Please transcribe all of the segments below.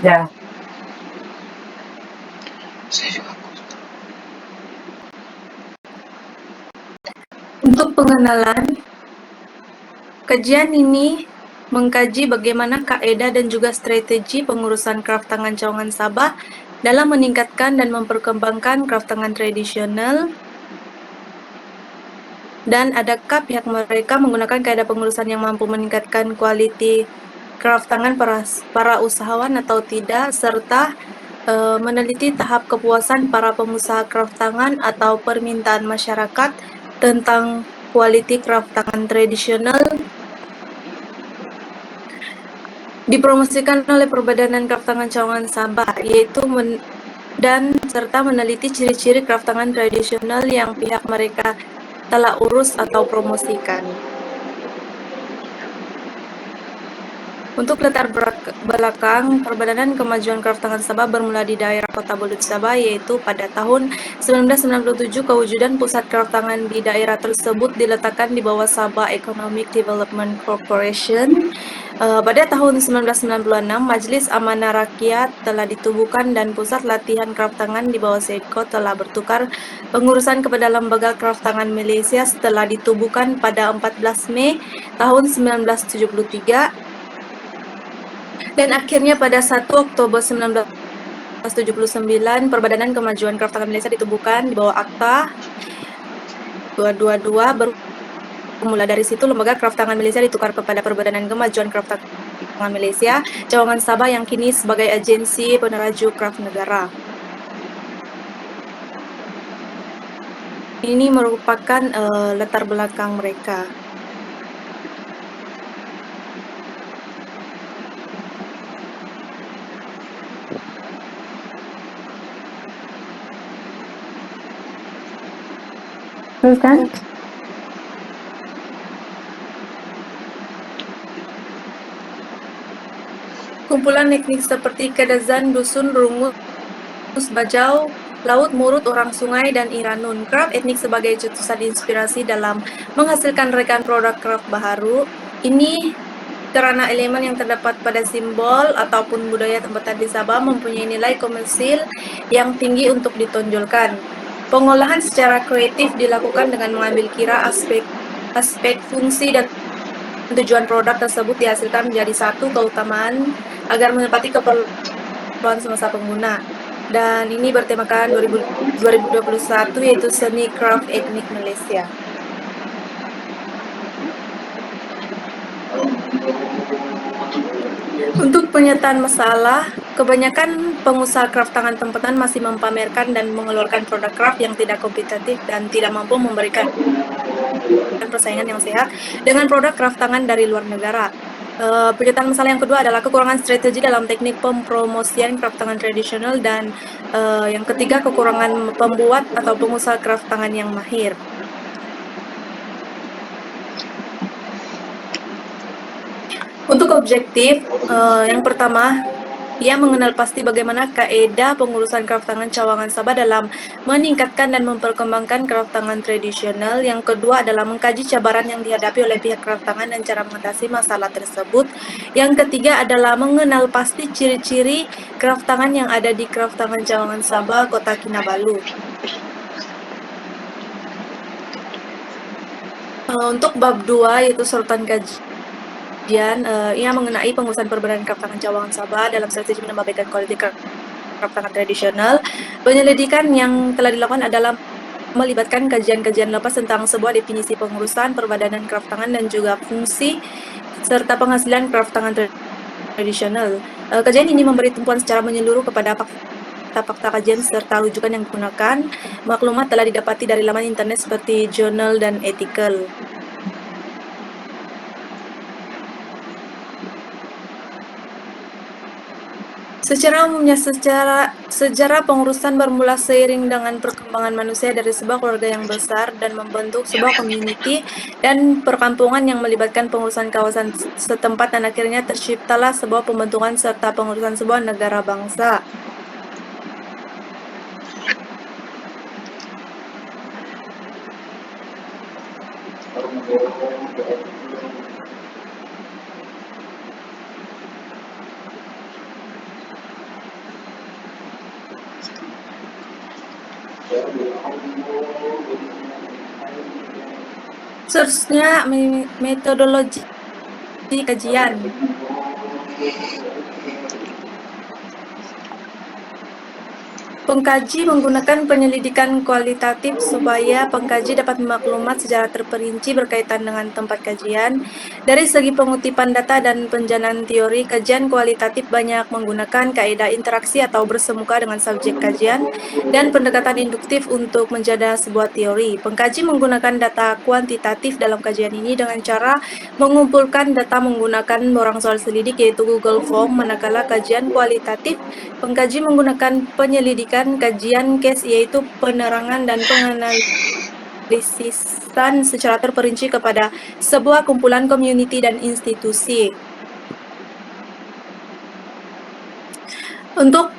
Ya. Untuk pengenalan, kajian ini mengkaji bagaimana kaedah dan juga strategi pengurusan kraft tangan cawangan Sabah dalam meningkatkan dan memperkembangkan kraft tangan tradisional, dan adakah pihak mereka menggunakan kaedah pengurusan yang mampu meningkatkan kualiti kraft tangan para usahawan atau tidak, serta meneliti tahap kepuasan para pengusaha kraft tangan atau permintaan masyarakat tentang kualiti kraft tangan tradisional dipromosikan oleh Perbadanan Kraft Tangan Cawangan Sabah, yaitu dan serta meneliti ciri-ciri kraft tangan tradisional yang pihak mereka telah urus atau promosikan. Untuk latar belakang, Perbadanan Kemajuan Kraft Tangan Sabah bermula di daerah Kota Belut, Sabah, yaitu pada tahun 1997 kewujudan pusat kraft tangan di daerah tersebut diletakkan di bawah Sabah Economic Development Corporation. Pada tahun 1996, Majelis Amanah Rakyat telah ditubuhkan dan pusat latihan kraft tangan di bawah SEDCO telah bertukar pengurusan kepada Lembaga Kraft Tangan Malaysia setelah ditubuhkan pada 14 Mei tahun 1973. Dan akhirnya pada 1 Oktober 1979, Perbadanan Kemajuan Kraft Tangan Malaysia ditubuhkan di bawah Akta 222. Bermula dari situ, Lembaga Kraft Tangan Malaysia ditukar kepada Perbadanan Kemajuan Kraft Tangan Malaysia, Cawangan Sabah yang kini sebagai agensi peneraju kraft negara. Ini merupakan latar belakang mereka. Teruskan. Kumpulan teknik seperti kadazan, dusun, rungus, bajau, laut, murut, orang sungai, dan iranun. Kraft etnik sebagai cetusan inspirasi dalam menghasilkan rekan produk kraft baharu. Ini karena elemen yang terdapat pada simbol ataupun budaya tempatan di Sabah mempunyai nilai komersil yang tinggi untuk ditonjolkan. Pengolahan secara kreatif dilakukan dengan mengambil kira aspek fungsi dan tujuan produk tersebut dihasilkan menjadi satu keutamaan agar menepati keperluan semasa pengguna. Dan ini bertemakan 2021, yaitu Seni Kraft Etnik Malaysia. Untuk penyertaan masalah, kebanyakan pengusaha kraft tangan tempatan masih mempamerkan dan mengeluarkan produk kraft yang tidak kompetitif dan tidak mampu memberikan persaingan yang sehat dengan produk kraft tangan dari luar negara. Pernyataan masalah yang kedua adalah kekurangan strategi dalam teknik pempromosian kraft tangan tradisional, dan yang ketiga kekurangan pembuat atau pengusaha kraft tangan yang mahir. Untuk objektif, yang pertama, ia mengenal pasti bagaimana kaedah pengurusan kraft tangan cawangan Sabah dalam meningkatkan dan memperkembangkan kraft tangan tradisional. Yang kedua adalah mengkaji cabaran yang dihadapi oleh pihak kraft tangan dan cara mengatasi masalah tersebut. Yang ketiga adalah mengenal pasti ciri-ciri kraft tangan yang ada di kraft tangan cawangan Sabah, Kota Kinabalu. Untuk bab 2, yaitu sorotan kajian, ia mengenai pengurusan perbedaan kraft tangan cawangan Sabah dalam strategi menambahkan kualitas kraft tangan tradisional. Penyelidikan yang telah dilakukan adalah melibatkan kajian-kajian lepas tentang sebuah definisi pengurusan perbadanan kraft tangan dan juga fungsi serta penghasilan kraft tangan tradisional. Kajian ini memberi tumpuan secara menyeluruh kepada fakta-fakta kajian serta rujukan yang digunakan. Maklumat telah didapati dari laman internet seperti jurnal dan artikel. Secara umumnya, sejarah pengurusan bermula seiring dengan perkembangan manusia dari sebuah keluarga yang besar dan membentuk sebuah community dan perkampungan yang melibatkan pengurusan kawasan setempat, dan akhirnya terciptalah sebuah pembentukan serta pengurusan sebuah negara bangsa. Seterusnya metodologi kajian. Pengkaji menggunakan penyelidikan kualitatif supaya pengkaji dapat memaklumat secara terperinci berkaitan dengan tempat kajian. Dari segi pengutipan data dan penjanaan teori, kajian kualitatif banyak menggunakan kaidah interaksi atau bersemuka dengan subjek kajian dan pendekatan induktif untuk menjadi sebuah teori. Pengkaji menggunakan data kuantitatif dalam kajian ini dengan cara mengumpulkan data menggunakan borang soal selidik yaitu Google Form, manakala kajian kualitatif pengkaji menggunakan penyelidikan kajian case yaitu penerangan dan penganalisisan secara terperinci kepada sebuah kumpulan community dan institusi. Untuk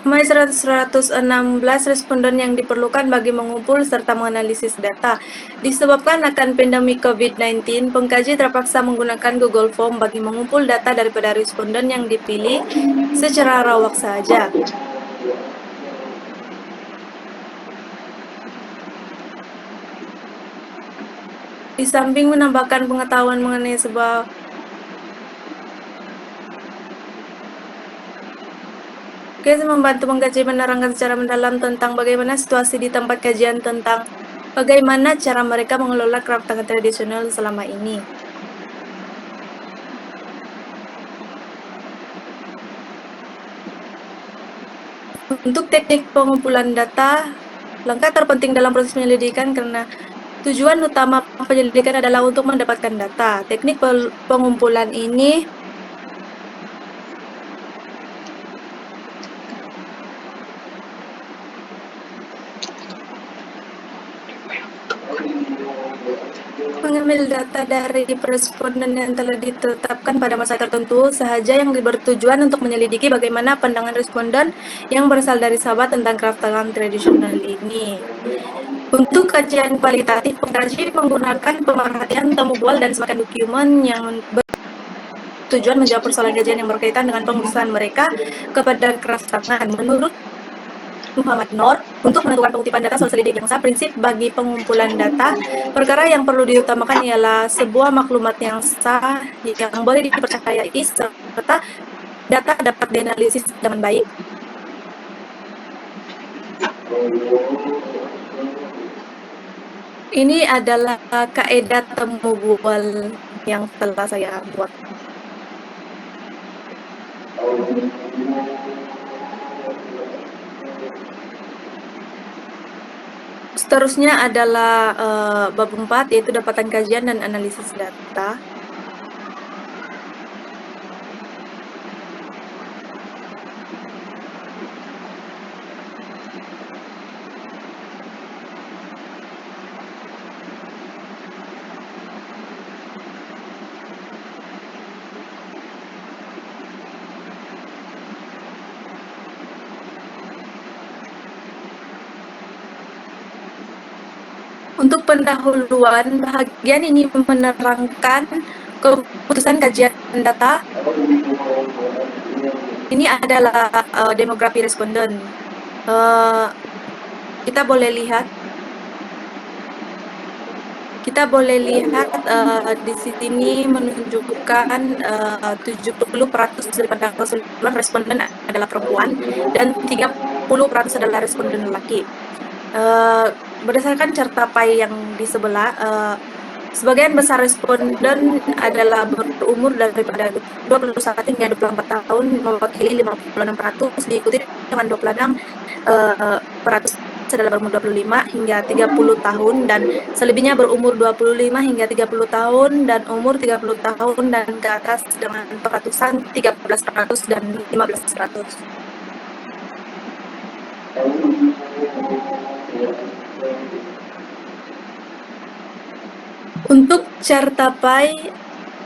sampai 116 responden yang diperlukan bagi mengumpul serta menganalisis data. Disebabkan akan pandemi COVID-19, pengkaji terpaksa menggunakan Google Form bagi mengumpul data daripada responden yang dipilih secara rawak saja. Di samping menambahkan pengetahuan mengenai sebuah membantu mengkaji menerangkan secara mendalam tentang bagaimana situasi di tempat kajian tentang bagaimana cara mereka mengelola craft tangan tradisional selama ini. Untuk teknik pengumpulan data, langkah terpenting dalam proses penyelidikan karena tujuan utama penyelidikan adalah untuk mendapatkan data. Teknik pengumpulan ini mengambil data dari responden yang telah ditetapkan pada masa tertentu sahaja yang bertujuan untuk menyelidiki bagaimana pandangan responden yang berasal dari sahabat tentang craft tangan tradisional ini. Untuk kajian kualitatif, pengkaji menggunakan pemerhatian temu bual dan sebagian dokumen yang bertujuan menjawab persoalan kajian yang berkaitan dengan pengurusan mereka kepada craft tangan. Menurut Muhammad Noor, untuk menentukan pengutipan data soal selidik yang sah, prinsip bagi pengumpulan data, perkara yang perlu diutamakan ialah sebuah maklumat yang sah, yang boleh dipercayai, serta data dapat dianalisis dengan baik. Ini adalah kaidah temu bual yang telah saya buat. Seterusnya adalah bab 4, yaitu dapatan kajian dan analisis data. Untuk pendahuluan, bahagian ini menerangkan keputusan kajian data. Ini adalah demografi responden. Kita boleh lihat di sini menunjukkan 70% daripada keseluruhan responden adalah perempuan dan 30% adalah responden lelaki. Berdasarkan carta pie yang di sebelah, sebagian besar responden adalah berumur daripada 21 hingga 24 tahun, mewakili 56%, diikuti dengan 26% adalah berumur 25 hingga 30 tahun, dan selebihnya berumur 25 hingga 30 tahun dan umur 30 tahun dan ke atas dengan peratusan 13% dan 15%. Untuk carta pie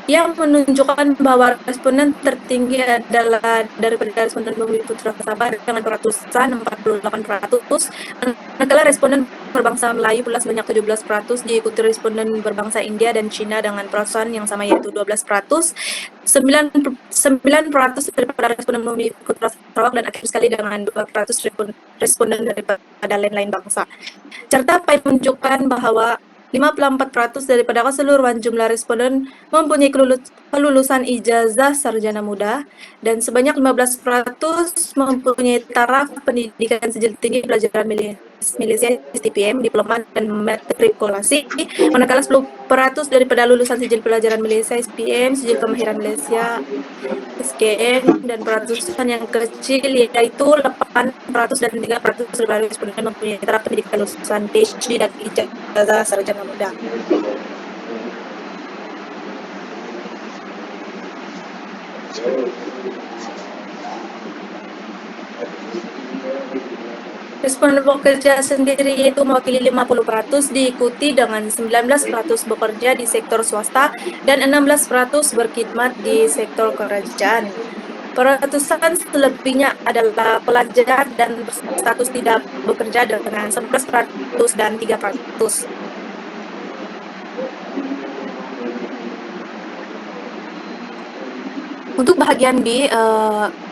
yang menunjukkan bahwa responden tertinggi adalah daripada responden Bumi Putra Sabah dengan peratusan 48%, manakala responden berbangsa Melayu pula sebanyak 17%, diikuti responden berbangsa India dan Cina dengan perasaan yang sama yaitu 12%. 9% daripada responden memilih ikut merasa Sarawak dan akhir sekali dengan 2% responden daripada lain-lain bangsa. Carta PAI menunjukkan bahwa 54% daripada keseluruhan jumlah responden mempunyai kelulusan ijazah sarjana muda dan sebanyak 15% mempunyai taraf pendidikan sijil tinggi pelajaran Malaysia STPM, diploma dan matrikulasi, manakala 10% daripada lulusan sijil pelajaran Malaysia SPM, sijil kemahiran Malaysia SKM, dan peratusan yang kecil yaitu 8% dan 3% daripada responden mempunyai taraf pendidikan lulusan PhD dan ijazah sarjana muda. Responden bekerja sendiri yaitu mewakili 50%, diikuti dengan 19% bekerja di sektor swasta dan 16% berkhidmat di sektor kerajaan. Peratusan selebihnya adalah pelajar dan berstatus tidak bekerja dengan 11% dan 3%. Untuk bahagian B,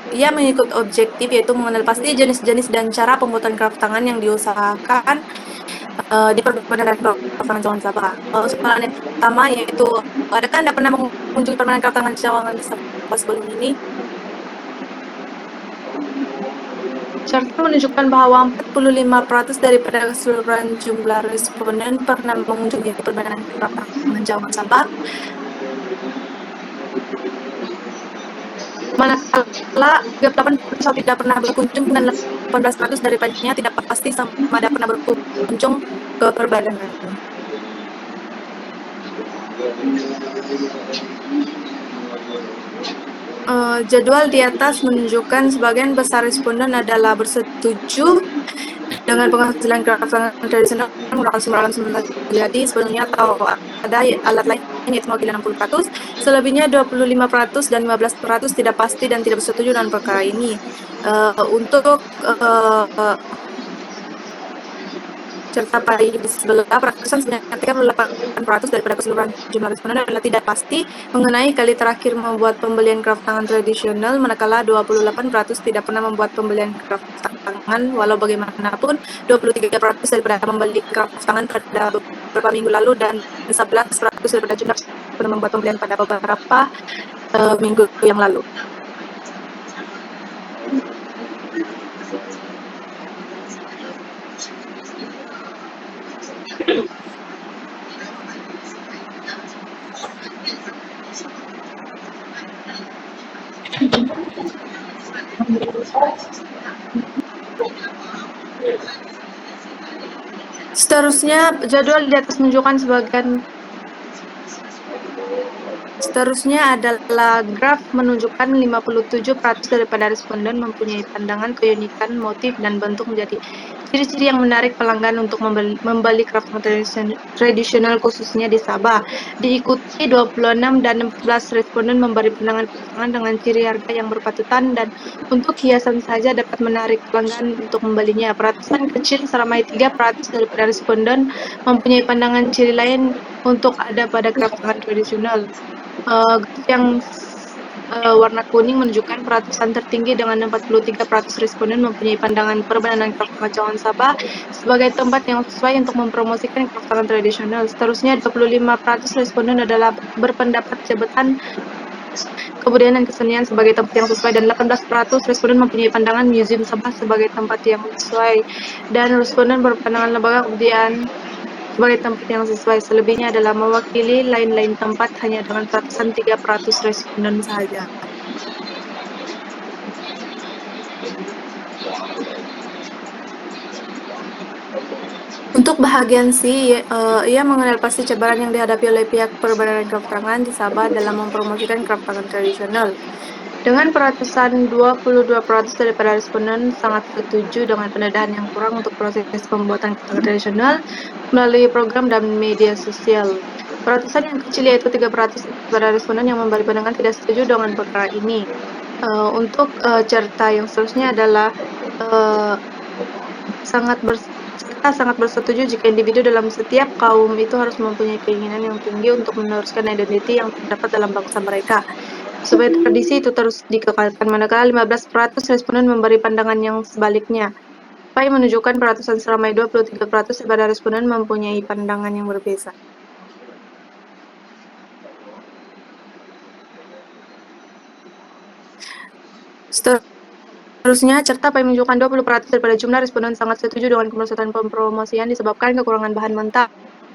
ia mengikut objektif yaitu mengenal pasti jenis-jenis dan cara pembuatan kraft tangan yang diusahakan di Perbanan Cawangan Cawangan Sabah. Soalan yang pertama yaitu, adakah Anda pernah mengunjungi Perbanan Cawangan Cawangan Sabah sebelum ini? Carta menunjukkan bahwa 45% daripada keseluruhan jumlah responden pernah mengunjungi Perbanan Cawangan Cawangan Sabah. Manakala 38% tidak pernah berkunjung dan 18% daripadanya tidak pasti sama ada pernah berkunjung ke Perbanan. Jadwal di atas menunjukkan sebagian besar responden adalah bersetuju dengan penghasilan kraft tangan tradisional menggunakan sumber alam semula jadi sebenarnya atau ada alat lain yaitu mewakili 60%, selebihnya 25% dan 15% tidak pasti dan tidak bersetuju dengan perkara ini. Untuk Carta PAI di sebelah, peratusan sebanyak 38% daripada keseluruhan jumlah responden adalah tidak pasti mengenai kali terakhir membuat pembelian kraft tangan tradisional, manakala 28% tidak pernah membuat pembelian kraft tangan, walau bagaimanapun 23% daripada membeli kraft tangan pada beberapa minggu lalu dan 11% daripada jumlah pernah membuat pembelian pada beberapa minggu yang lalu. Seterusnya, jadwal di atas menunjukkan Seterusnya adalah graf menunjukkan 57% daripada responden mempunyai pandangan keunikan, motif, dan bentuk menjadi ciri-ciri yang menarik pelanggan untuk membeli kraft tradisional khususnya di Sabah. Diikuti 26 dan 16 responden memberi pandangan kraft tangan dengan ciri harga yang berpatutan dan untuk hiasan saja dapat menarik pelanggan untuk membelinya. Peratusan kecil seramai 3% daripada responden mempunyai pandangan ciri lain untuk ada pada kraft tangan tradisional. Yang warna kuning menunjukkan peratusan tertinggi dengan 43% responden mempunyai pandangan Perbanan Kraft Tangan Cawangan Sabah sebagai tempat yang sesuai untuk mempromosikan kraft tangan tradisional. Seterusnya, 25% responden adalah berpendapat jabatan kebudayaan dan kesenian sebagai tempat yang sesuai dan 18% responden mempunyai pandangan Museum Sabah sebagai tempat yang sesuai dan responden berpandangan lembaga kebudayaan sebagai tempat yang sesuai. Selebihnya adalah mewakili lain-lain tempat hanya dengan peratusan 3% responden saja. Untuk bahagian C, ia mengenal pasti cabaran yang dihadapi oleh pihak Perbanan Kraft Tangan di Sabah dalam mempromosikan kraft tangan tradisional. Dengan peratusan 22% daripada responden sangat setuju dengan pendedahan yang kurang untuk proses pembuatan kraft tangan tradisional melalui program dan media sosial. Peratusan yang kecil yaitu 3% daripada responden yang memberi pandangan tidak setuju dengan perkara ini. Untuk carta yang seterusnya adalah sangat peserta sangat bersetuju jika individu dalam setiap kaum itu harus mempunyai keinginan yang tinggi untuk meneruskan identiti yang terdapat dalam bangsa mereka, supaya tradisi itu terus dikekalkan, manakala 15% responden memberi pandangan yang sebaliknya. Pai menunjukkan peratusan seramai 23% daripada responden mempunyai pandangan yang berbeda. Seterusnya, cerita Pai menunjukkan 20% daripada jumlah responden sangat setuju dengan kemerosotan pempromosian disebabkan kekurangan bahan mentah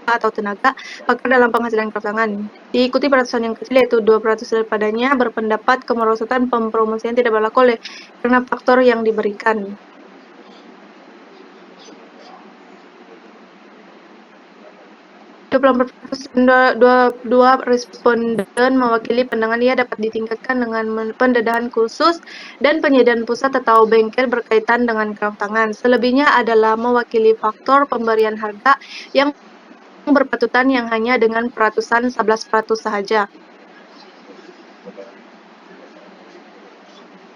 atau tenaga faktor dalam penghasilan kraftangan. Diikuti peratusan yang kecil yaitu 2% daripadanya berpendapat kemerosotan pempromosian tidak berlaku oleh karena faktor yang diberikan. 24% responden mewakili pandangan ia dapat ditingkatkan dengan pendedahan khusus dan penyediaan pusat atau bengkel berkaitan dengan kraftangan. Selebihnya adalah mewakili faktor pemberian harga yang berpatutan yang hanya dengan peratusan 11% sahaja.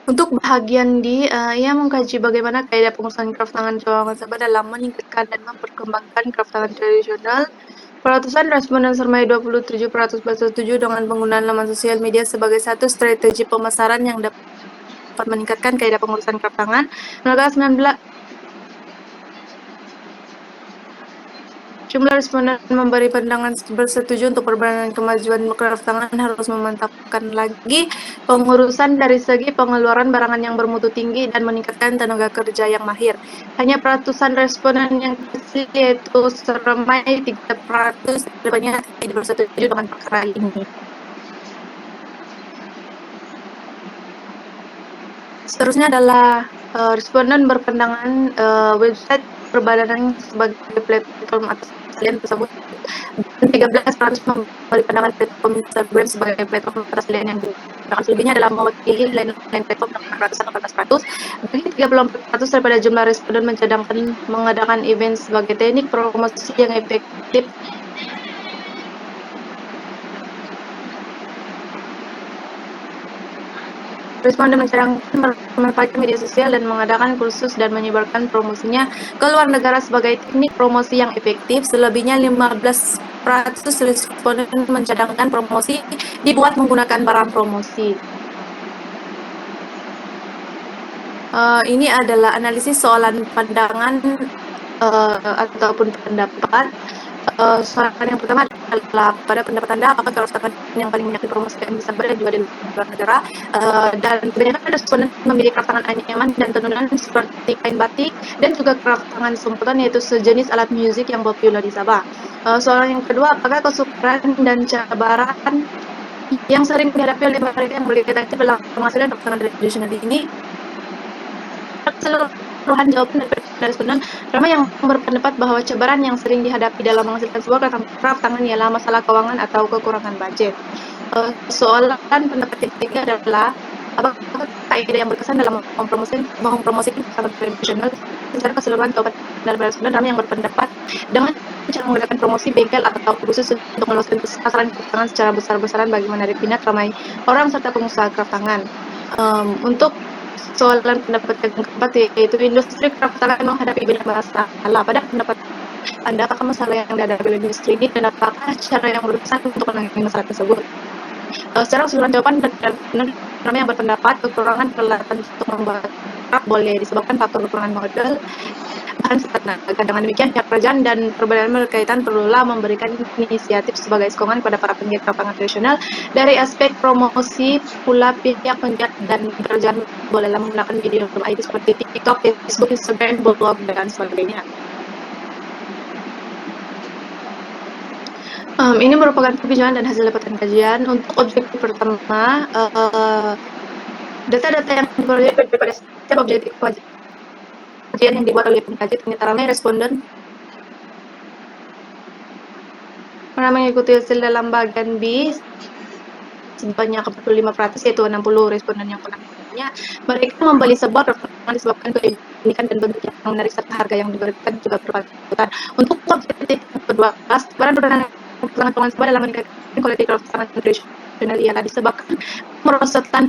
Untuk bahagian ia mengkaji bagaimana kaidah pengusahaan kraftangan cawangan Sabah dalam meningkatkan dan memperkembangkan kraftangan tradisional. Peratusan responden sermai 27% bersetuju dengan penggunaan laman sosial media sebagai satu strategi pemasaran yang dapat meningkatkan kaidah pengurusan kraftangan. Manakala 19 jumlah responden memberi pandangan bersetuju untuk perbandingan kemajuan kraftangan harus memantapkan lagi pengurusan dari segi pengeluaran barangan yang bermutu tinggi dan meningkatkan tenaga kerja yang mahir. Hanya peratusan responden yang kecil yaitu seramai 3% banyak tidak bersetuju dengan perkara ini. Seterusnya adalah responden berpandangan website perbadanan sebagai platform atas persalinan tersebut. 13% memberi pandangan platform Instagram sebagai platform persalinan yang digunakan. Selebihnya adalah mewakili lain platform dengan 18%. Bagi 34% daripada jumlah responden mencadangkan mengadakan event sebagai teknik promosi yang efektif. Responden mencadangkan memanfaatkan media sosial dan mengadakan kursus dan menyebarkan promosinya ke luar negara sebagai teknik promosi yang efektif. Selebihnya 15% responden mencadangkan promosi dibuat menggunakan barang promosi. Ini adalah analisis soalan pandangan ataupun pendapat. Soalan yang pertama adalah pada pendapat Anda apakah kraftangan yang paling banyak dipromosikan di Sabah dan juga di luar negara, dan kebanyakan responden memilih kraftangan anyaman dan tenunan seperti kain batik dan juga kraftangan sumputan yaitu sejenis alat musik yang populer di Sabah. Soalan yang kedua, apakah kesukaran dan cabaran yang sering dihadapi oleh mereka yang berkaitan dalam penghasilan kraftangan tradisional ini? Keseluruhan jawaban dari responden ramai yang berpendapat bahwa cabaran yang sering dihadapi dalam menghasilkan sebuah kraftangan ialah masalah keuangan atau kekurangan budget. Soalan pendapat yang ketiga adalah apakah kaidah yang berkesan dalam mempromosikan kraftangan tradisional secara keseluruhan. Jawaban dari responden ramai yang berpendapat dengan cara menggunakan promosi bengkel atau khusus untuk meluaskan pasaran kraftangan secara besar-besaran bagi menarik minat ramai orang serta pengusaha kraftangan. Untuk soalan pendapat yang keempat yaitu industri kraftangan menghadapi banyak masalah. Pada pendapat Anda, apakah masalah yang dihadapi oleh industri ini dan apakah cara yang berkesan untuk menangani masalah tersebut? Secara keseluruhan jawaban ramai yang berpendapat kekurangan peralatan untuk membuat kraf boleh disebabkan faktor kekurangan modal, bahan serta tenaga. Dengan demikian, pihak kerajaan dan perbedaan berkaitan perlulah memberikan inisiatif sebagai sokongan kepada para penggiat kraftangan tradisional. Dari aspek promosi pula, pihak penggiat dan kerajaan bolehlah menggunakan video IT seperti TikTok, Facebook, Instagram, blog, dan sebagainya. Ini merupakan perbincangan dan hasil dapatan kajian. Untuk objektif pertama, data-data yang diperoleh daripada setiap objektif kajian yang dibuat oleh pengkaji ternyata ramai responden pernah mengikuti hasil dalam bagian B sebanyak 45%, yaitu 60 responden yang pernah mereka membeli sebuah kraftangan disebabkan keunikan dan bentuk yang menarik serta harga yang diberikan juga berpatutan. Untuk objektif kedua, sebaran perkembangan Sabah dalam meningkatkan kualitas kraftangan tradisional ialah disebabkan kemerosotan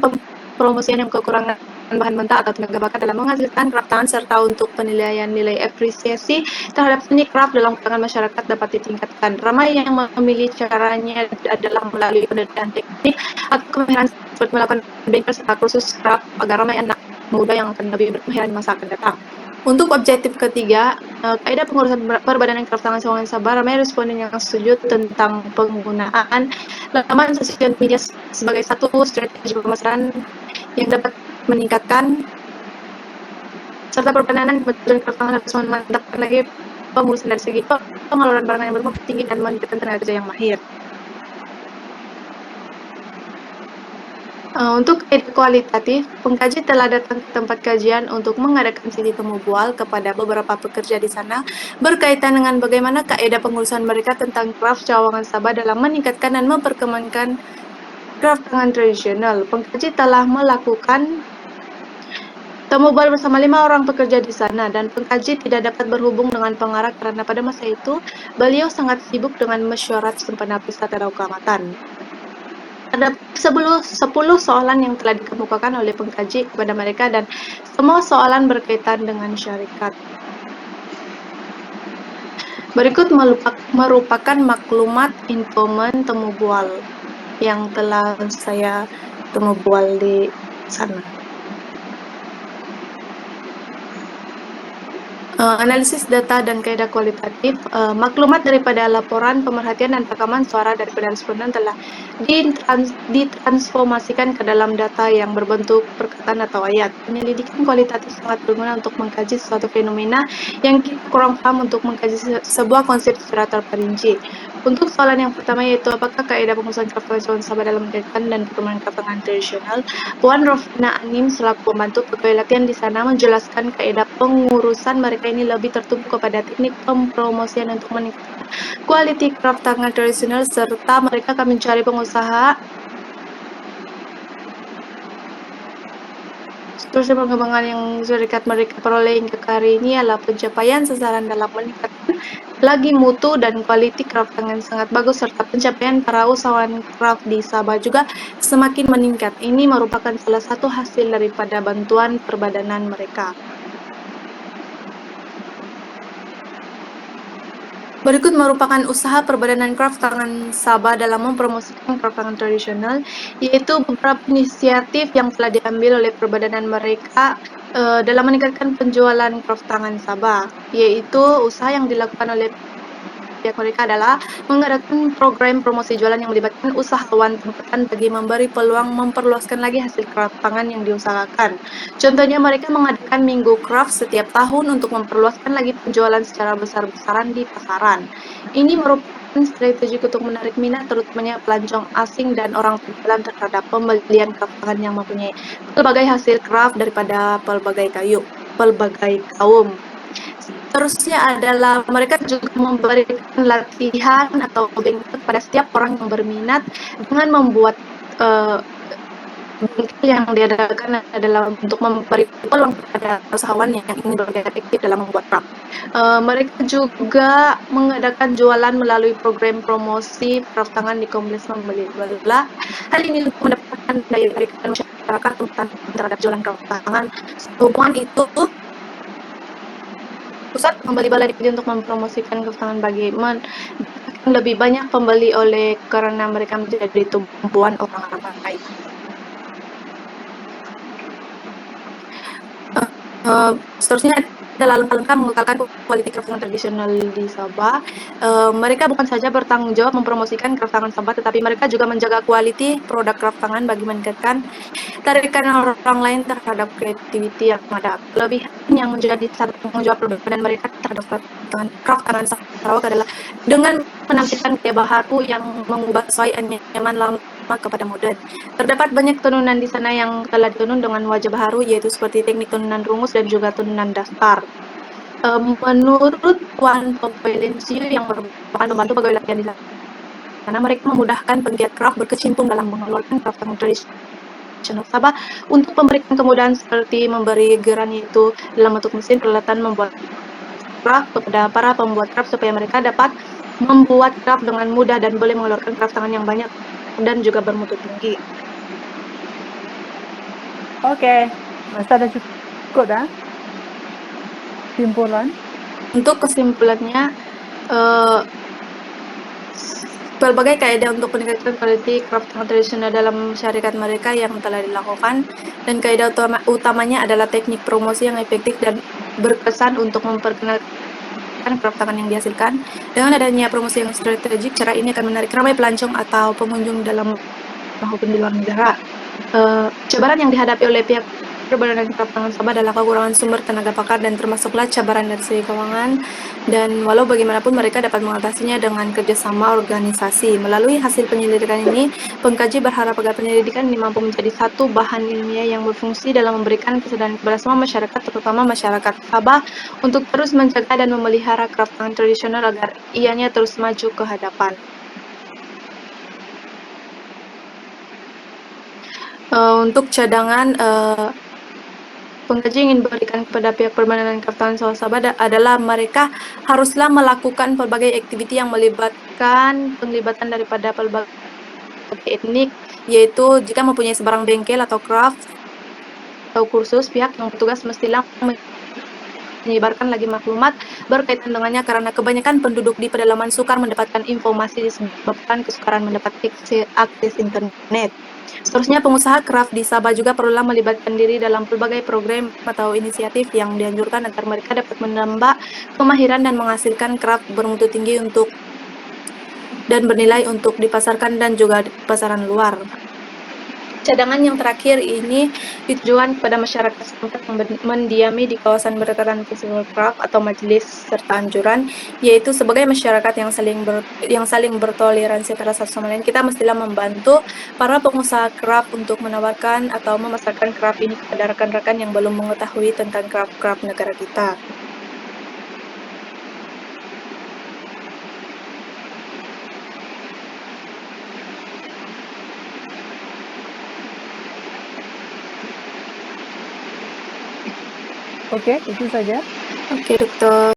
promosian yang kekurangan bahan mentah atau tenaga bakat dalam menghasilkan craft tangan, serta untuk penilaian nilai apresiasi terhadap seni craft dalam kalangan masyarakat dapat ditingkatkan. Ramai yang memilih caranya adalah melalui pendidikan teknik atau kemahiran seperti melakukan bengkel serta kursus craft agar ramai anak muda yang akan lebih berkemahiran di masa akan datang. Untuk objektif ketiga, kaidah pengurusan perbadanan craft tangan Sungai Sabah, ramai responden yang setuju tentang penggunaan laman sosial media sebagai satu strategi pemasaran yang dapat meningkatkan serta perbadanan kebetulan craft tangan harus memantapkan lagi pengurusan dari segi pengeluaran barang yang bermutu tinggi dan meningkatkan tenaga kerja yang mahir. Untuk kualitatif, pengkaji telah datang ke tempat kajian untuk mengadakan sesi temu bual kepada beberapa pekerja di sana berkaitan dengan bagaimana kaidah pengurusan mereka tentang craft cawangan Sabah dalam meningkatkan dan memperkembangkan craft tangan tradisional. Pengkaji telah melakukan temu bual bersama 5 orang pekerja di sana dan pengkaji tidak dapat berhubung dengan pengarah karena pada masa itu beliau sangat sibuk dengan mesyuarat sempena pesta Tadau Keamatan. Ada 10 soalan yang telah dikemukakan oleh pengkaji kepada mereka dan semua soalan berkaitan dengan syarikat. Berikut merupakan maklumat infoman temu bual yang telah saya temu bual di sana. Analisis data dan kaidah kualitatif, maklumat daripada laporan, pemerhatian, dan rekaman suara daripada responden telah ditransformasikan ke dalam data yang berbentuk perkataan atau ayat. Penyelidikan kualitatif sangat berguna untuk mengkaji suatu fenomena yang kita kurang paham untuk mengkaji sebuah konsep secara terperinci. Untuk soalan yang pertama yaitu apakah kaidah pengurusan craft tangan Sabah dalam meningkatkan dan perkembangan craft tangan tradisional, Puan Rofina Anim selaku pembantu pegawai latihan di sana menjelaskan kaidah pengurusan mereka ini lebih tertumpu kepada teknik pempromosian untuk meningkatkan quality craft tangan tradisional serta mereka akan mencari pengusaha seterusnya. Pengembangan yang syarikat mereka peroleh hingga ke hari ini adalah pencapaian sasaran dalam meningkatkan lagi mutu dan kualiti craft tangan sangat bagus serta pencapaian para usahawan craft di Sabah juga semakin meningkat. Ini merupakan salah satu hasil daripada bantuan perbadanan mereka. Berikut merupakan usaha perbadanan craft tangan Sabah dalam mempromosikan craft tangan tradisional, yaitu beberapa inisiatif yang telah diambil oleh perbadanan mereka dalam meningkatkan penjualan craft tangan Sabah, yaitu usaha yang dilakukan oleh pihak mereka adalah mengadakan program promosi jualan yang melibatkan usahawan tempatan bagi memberi peluang memperluaskan lagi hasil craft tangan yang diusahakan. Contohnya mereka mengadakan minggu craft setiap tahun untuk memperluaskan lagi penjualan secara besar-besaran di pasaran. Ini merupakan strategi untuk menarik minat terutamanya pelancong asing dan orang penjualan terhadap pembelian craft tangan yang mempunyai pelbagai hasil craft daripada pelbagai kaum. Seterusnya adalah mereka juga memberikan latihan atau bengkel kepada setiap orang yang berminat dengan membuat bengkel yang diadakan adalah untuk memberi peluang kepada usahawan yang ingin bergerak aktif dalam membuat craft. Mereka juga mengadakan jualan melalui program promosi craft tangan di kompleks membeli belah. Hal ini untuk mendapatkan daya tarik masyarakat terhadap jualan craft tangan. Sehubungan itu, pusat pembeli bala dipilih untuk mempromosikan craft tangan bagi mendapatkan lebih banyak pembeli oleh karena mereka menjadi tumpuan orang ramai. Seterusnya adalah langkah-langkah mengekalkan kualitas craft tangan tradisional di Sabah. Mereka bukan saja bertanggung jawab mempromosikan craft tangan Sabah, tetapi mereka juga menjaga kualitas produk craft tangan bagi meningkatkan tarikan orang lain terhadap kreativiti yang ada. Kelebihan yang menjadi tanggung jawab perbedaan mereka terhadap craft tangan Sarawak adalah dengan menampilkan gaya baharu yang mengubah sesuai anyaman lama kepada modern. Terdapat banyak tenunan di sana yang telah ditunun dengan wajah baharu, yaitu seperti teknik tenunan rungus dan juga tenunan dasar. Menurut Puan Popelensiu yang merupakan pembantu pegawai latihan di sana, mereka memudahkan penggiat craft berkecimpung dalam mengeluarkan craft tangan tradisional Sabah untuk memberikan kemudahan seperti memberi geran yaitu dalam bentuk mesin peralatan membuat craft kepada para pembuat craft supaya mereka dapat membuat craft dengan mudah dan boleh mengeluarkan craft tangan yang banyak dan juga bermutu tinggi. Oke, Masa ada cukup dah? Simpulan? Untuk kesimpulannya, berbagai kaidah untuk peningkatan kualitas craft tradisional dalam masyarakat mereka yang telah dilakukan, dan kaidah utamanya adalah teknik promosi yang efektif dan berkesan untuk memperkenalkan craft tangan yang dihasilkan. Dengan adanya promosi yang strategik, cara ini akan menarik ramai pelancong atau pengunjung dalam maupun di luar negara. Cabaran yang dihadapi oleh pihak berbadan craft tangan Sabah adalah kekurangan sumber tenaga pakar dan termasuklah cabaran dari segi keuangan, dan walau bagaimanapun mereka dapat mengatasinya dengan kerjasama organisasi. Melalui hasil penyelidikan ini, pengkaji berharap agar penyelidikan ini mampu menjadi satu bahan ilmiah yang berfungsi dalam memberikan kesadaran kepada semua masyarakat, terutama masyarakat Sabah, untuk terus menjaga dan memelihara craft tangan tradisional agar ianya terus maju ke hadapan. Untuk cadangan, pengkaji ingin berikan kepada pihak permanent craft tangan Sabah adalah mereka haruslah melakukan pelbagai aktiviti yang melibatkan penglibatan daripada pelbagai etnik, yaitu jika mempunyai sebarang bengkel atau craft atau kursus, pihak yang bertugas mestilah menyebarkan lagi maklumat berkaitan dengannya, karena kebanyakan penduduk di pedalaman sukar mendapatkan informasi disebabkan kesukaran mendapat akses internet. Seterusnya, pengusaha craft di Sabah juga perlulah melibatkan diri dalam berbagai program atau inisiatif yang dianjurkan agar mereka dapat menambah kemahiran dan menghasilkan craft bermutu tinggi dan bernilai untuk dipasarkan dan juga di pasaran luar. Cadangan yang terakhir ini ditujukan kepada masyarakat setempat yang mendiami di kawasan berdekatan festival craft atau majelis serta anjuran, yaitu sebagai masyarakat yang saling bertoleransi antara satu sama lain, kita mestilah membantu para pengusaha craft untuk menawarkan atau memasarkan craft ini kepada rekan-rekan yang belum mengetahui tentang craft negara kita. Oke, itu saja. Oke, Dokter.